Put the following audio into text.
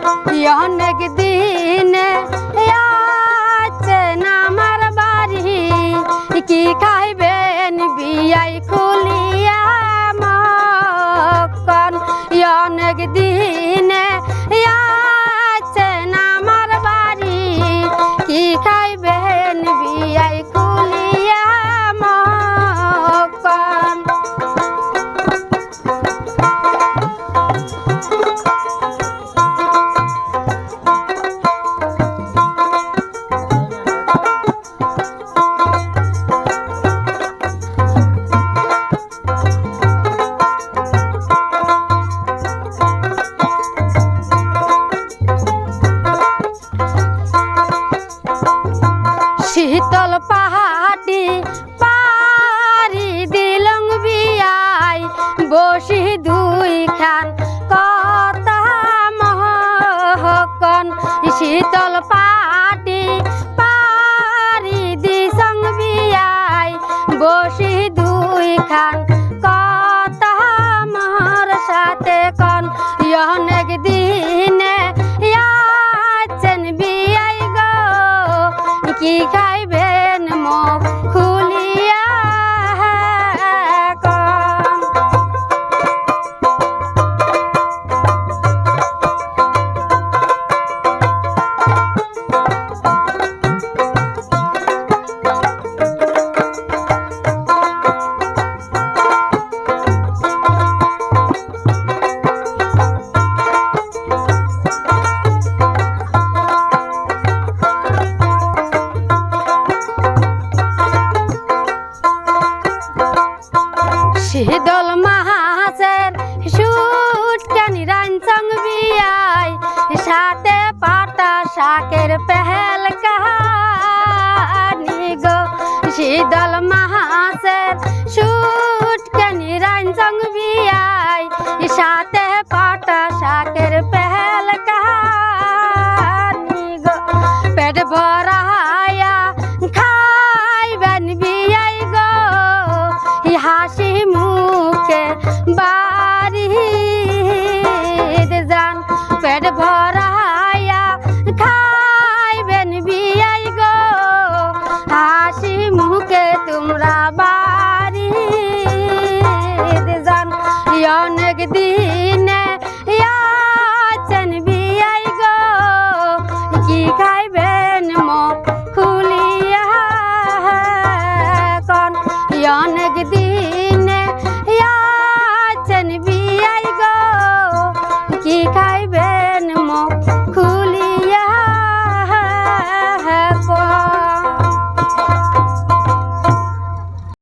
অনেক দিনে আছেন আমার বাড়ি কি খাইবেন বিয়াই খুলিয়া মক্কন অনেক দিনে আছেন আমার বাড়ি কি খাইবেন বিয়াই খুলিয়া মক্কন শীতল পাহাড়ি পারি দিলং বিয়াই বসি দুই খান কথা মহকন শীতল পাহাড়ি পারি দিসং বিয়াই বসি দুই খান কথা মহর সাথে কন অনেক দিনে আছেন বিয়াই গো কি খাইবেন মুখ খুলিয়া কন শীতল মাহাসের সুটকানি রাঞ্চং বিয়াই সাথে পাতা শাকের পেহেল কাহানি গো শীতল মাহাসের